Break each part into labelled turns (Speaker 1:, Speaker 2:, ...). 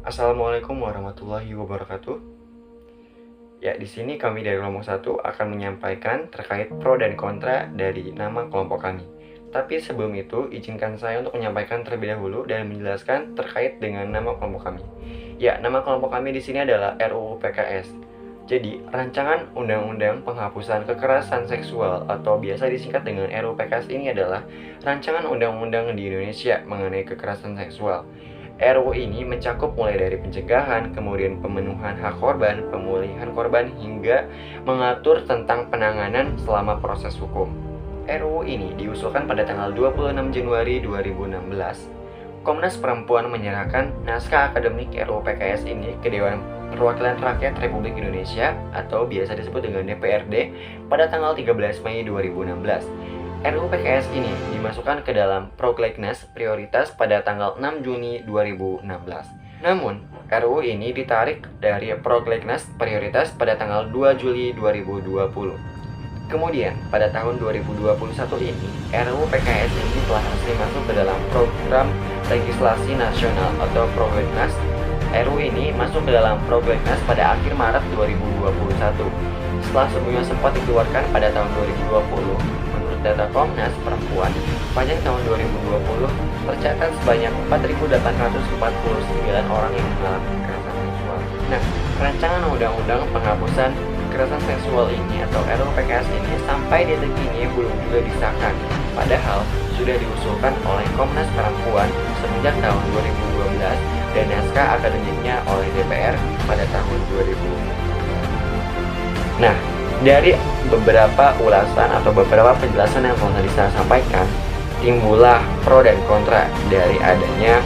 Speaker 1: Assalamualaikum warahmatullahi wabarakatuh. Ya, di sini kami dari kelompok 1 akan menyampaikan terkait pro dan kontra dari nama kelompok kami. Tapi sebelum itu, izinkan saya untuk menyampaikan terlebih dahulu dan menjelaskan terkait dengan nama kelompok kami. Ya, nama kelompok kami di sini adalah RUU PKS. Jadi, rancangan Undang-Undang Penghapusan Kekerasan Seksual atau biasa disingkat dengan RUU PKS ini adalah rancangan undang-undang di Indonesia mengenai kekerasan seksual. RUU ini mencakup mulai dari pencegahan, kemudian pemenuhan hak korban, pemulihan korban, hingga mengatur tentang penanganan selama proses hukum. RUU ini diusulkan pada tanggal 26 Januari 2016. Komnas Perempuan menyerahkan naskah akademik RUU PKS ini ke Dewan Perwakilan Rakyat Republik Indonesia atau biasa disebut dengan DPRD pada tanggal 13 Mei 2016. RUU PKS ini dimasukkan ke dalam Prolegnas Prioritas pada tanggal 6 Juni 2016. Namun, RUU ini ditarik dari Prolegnas Prioritas pada tanggal 2 Juli 2020. Kemudian, pada tahun 2021 ini, RUU PKS ini telah resmi masuk ke dalam Program Legislasi Nasional atau Prolegnas. RUU ini masuk ke dalam Prolegnas pada akhir Maret 2021. Setelah sebelumnya sempat dikeluarkan pada tahun 2020, data Komnas Perempuan, sepanjang tahun 2020 tercatat sebanyak 4.849 orang yang mengalami kekerasan seksual. Nah, rancangan undang-undang penghapusan kekerasan seksual ini atau RUU PKS ini sampai detik ini belum juga disahkan. Padahal sudah diusulkan oleh Komnas Perempuan semenjak tahun 2012 dan naskah akademiknya oleh DPR pada tahun 2000. Nah, dari beberapa ulasan atau beberapa penjelasan yang telah tadi saya sampaikan, timbullah pro dan kontra dari adanya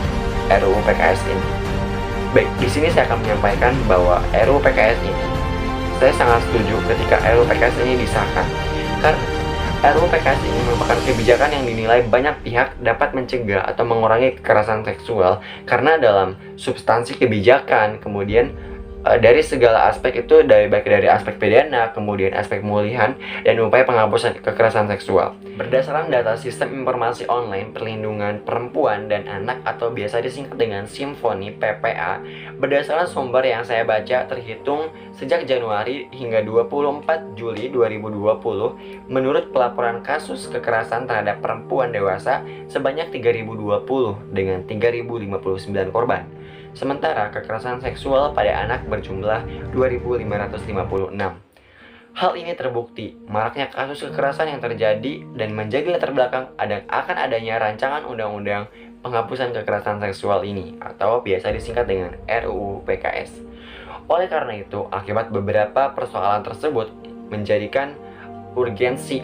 Speaker 1: RUU PKS ini. Baik, di sini saya akan menyampaikan bahwa RUU PKS ini saya sangat setuju ketika RUU PKS ini disahkan. Karena RUU PKS ini merupakan kebijakan yang dinilai banyak pihak dapat mencegah atau mengurangi kekerasan seksual karena dalam substansi kebijakan, kemudian dari segala aspek itu, baik dari aspek pidana, kemudian aspek pemulihan, dan upaya penghapusan kekerasan seksual. Berdasarkan data Sistem Informasi Online Perlindungan Perempuan dan Anak atau biasa disingkat dengan Simfoni PPA, berdasarkan sumber yang saya baca terhitung sejak Januari hingga 24 Juli 2020, menurut pelaporan kasus kekerasan terhadap perempuan dewasa sebanyak 3.020 dengan 3.059 korban. Sementara kekerasan seksual pada anak berjumlah 2.556. Hal ini terbukti maraknya kasus kekerasan yang terjadi dan menjadi latar belakang akan adanya rancangan undang-undang penghapusan kekerasan seksual ini atau biasa disingkat dengan RUU PKS. Oleh karena itu, akibat beberapa persoalan tersebut menjadikan urgensi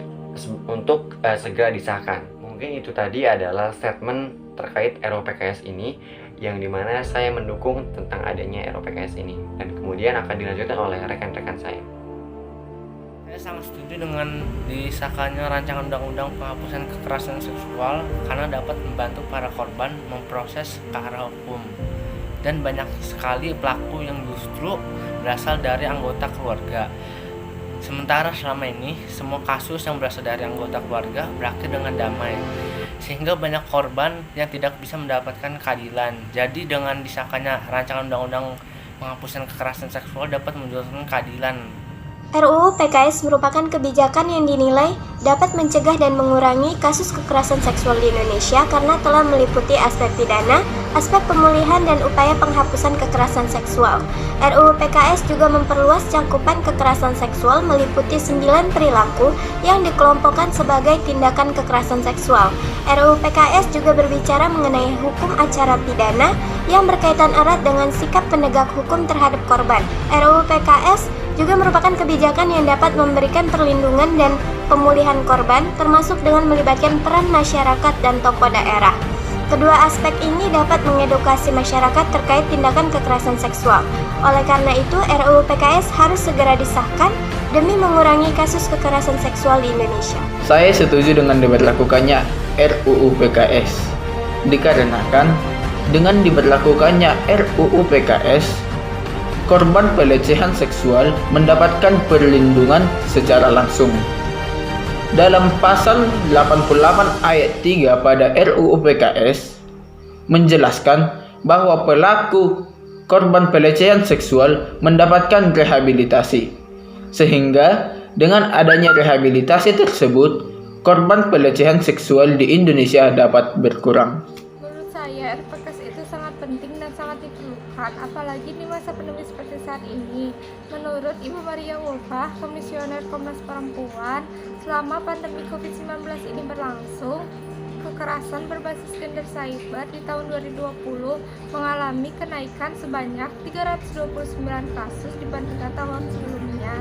Speaker 1: untuk segera disahkan. Mungkin itu tadi adalah statement terkait RUU PKS ini, yang dimana saya mendukung tentang adanya RUU PKS ini, dan kemudian akan dilanjutkan oleh rekan-rekan saya.
Speaker 2: Saya sangat setuju dengan disahkannya rancangan undang-undang penghapusan kekerasan seksual karena dapat membantu para korban memproses ke arah hukum, dan banyak sekali pelaku yang justru berasal dari anggota keluarga. Sementara selama ini semua kasus yang berasal dari anggota keluarga berakhir dengan damai, sehingga banyak korban yang tidak bisa mendapatkan keadilan. Jadi dengan disahkannya rancangan undang-undang penghapusan kekerasan seksual dapat menjadikan keadilan.
Speaker 3: RUU PKS merupakan kebijakan yang dinilai dapat mencegah dan mengurangi kasus kekerasan seksual di Indonesia karena telah meliputi aspek pidana, aspek pemulihan, dan upaya penghapusan kekerasan seksual. RUU PKS juga memperluas cakupan kekerasan seksual meliputi 9 perilaku yang dikelompokkan sebagai tindakan kekerasan seksual. RUU PKS juga berbicara mengenai hukum acara pidana yang berkaitan erat dengan sikap penegak hukum terhadap korban. RUU PKS juga merupakan kebijakan yang dapat memberikan perlindungan dan pemulihan korban, termasuk dengan melibatkan peran masyarakat dan tokoh daerah. Kedua aspek ini dapat mengedukasi masyarakat terkait tindakan kekerasan seksual. Oleh karena itu, RUU PKS harus segera disahkan demi mengurangi kasus kekerasan seksual di Indonesia.
Speaker 4: Saya setuju dengan diberlakukannya RUU PKS, dikarenakan dengan diberlakukannya RUU PKS, korban pelecehan seksual mendapatkan perlindungan secara langsung. Dalam pasal 88 ayat 3 pada RUU PKS menjelaskan bahwa pelaku korban pelecehan seksual mendapatkan rehabilitasi. Sehingga dengan adanya rehabilitasi tersebut, korban pelecehan seksual di Indonesia dapat berkurang.
Speaker 5: Menurut saya, RPKS itu sangat penting dan sangat diperlukan, apalagi di masa pandemi seperti saat ini. Menurut Ibu Maria Wolfah, Komisioner Komnas Perempuan, selama pandemi COVID-19 ini berlangsung, kekerasan berbasis gender cyber di tahun 2020 mengalami kenaikan sebanyak 329 kasus dibandingkan tahun sebelumnya.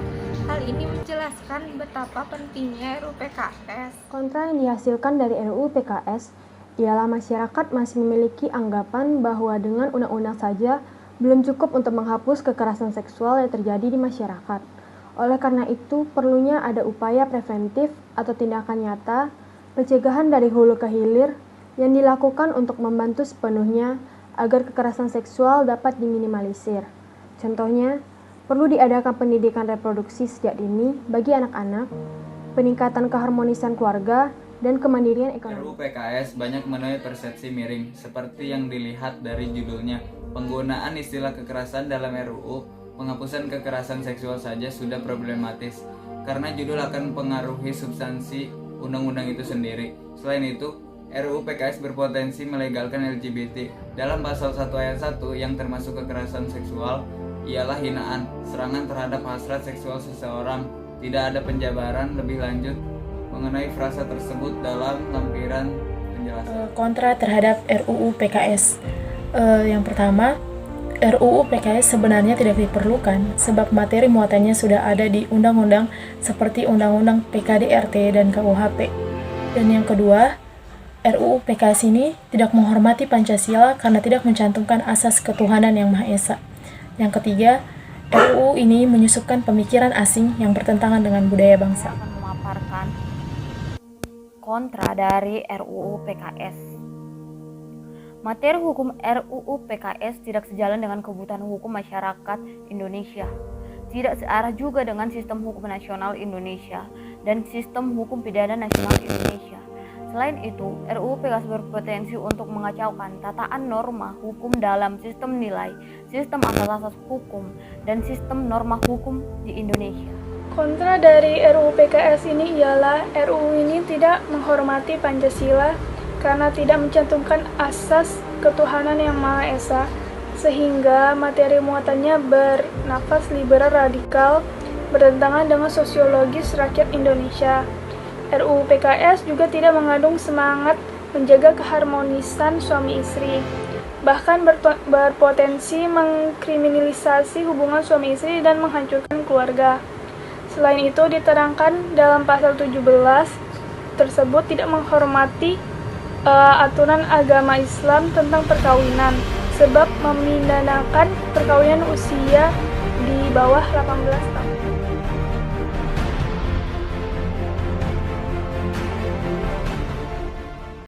Speaker 5: Hal ini menjelaskan betapa pentingnya RUU PKS.
Speaker 6: Kontra yang dihasilkan dari RUU PKS ialah masyarakat masih memiliki anggapan bahwa dengan undang-undang saja belum cukup untuk menghapus kekerasan seksual yang terjadi di masyarakat. Oleh karena itu, perlunya ada upaya preventif atau tindakan nyata pencegahan dari hulu ke hilir yang dilakukan untuk membantu sepenuhnya agar kekerasan seksual dapat diminimalisir. Contohnya, perlu diadakan pendidikan reproduksi sejak dini bagi anak-anak, peningkatan keharmonisan keluarga, dan kemandirian ekonomi.
Speaker 7: RUU PKS banyak menuai persepsi miring, seperti yang dilihat dari judulnya. Penggunaan istilah kekerasan dalam RUU penghapusan kekerasan seksual saja sudah problematis, karena judul akan mempengaruhi substansi undang-undang itu sendiri. Selain itu, RUU PKS berpotensi melegalkan LGBT. Dalam pasal 1 ayat 1 yang termasuk kekerasan seksual ialah hinaan, serangan terhadap hasrat seksual seseorang. Tidak ada penjabaran lebih lanjut mengenai frasa tersebut dalam lampiran penjelasan.
Speaker 8: Kontra terhadap RUU PKS. Yang pertama, RUU PKS sebenarnya tidak diperlukan sebab materi muatannya sudah ada di undang-undang seperti Undang-Undang PKDRT dan KUHP. Dan yang kedua, RUU PKS ini tidak menghormati Pancasila karena tidak mencantumkan asas ketuhanan yang Maha Esa. Yang ketiga, RUU ini menyusupkan pemikiran asing yang bertentangan dengan budaya bangsa.
Speaker 9: Akan memaparkan kontra dari RUU PKS. Materi hukum RUU PKS tidak sejalan dengan kebutuhan hukum masyarakat Indonesia, tidak searah juga dengan sistem hukum nasional Indonesia dan sistem hukum pidana nasional Indonesia. Selain itu, RUU PKS berpotensi untuk mengacaukan tataan norma hukum dalam sistem nilai, sistem asas-asas hukum, dan sistem norma hukum di Indonesia.
Speaker 5: Kontra dari RUU PKS ini ialah RUU ini tidak menghormati Pancasila karena tidak mencantumkan asas ketuhanan yang Maha Esa, sehingga materi muatannya bernafas liberal radikal bertentangan dengan sosiologis rakyat Indonesia. RUU PKS juga tidak mengandung semangat menjaga keharmonisan suami istri, bahkan berpotensi mengkriminalisasi hubungan suami istri dan menghancurkan keluarga. Selain itu, diterangkan dalam pasal 17 tersebut tidak menghormati aturan agama Islam tentang perkawinan, sebab memidanakan perkawinan usia di bawah 18 tahun.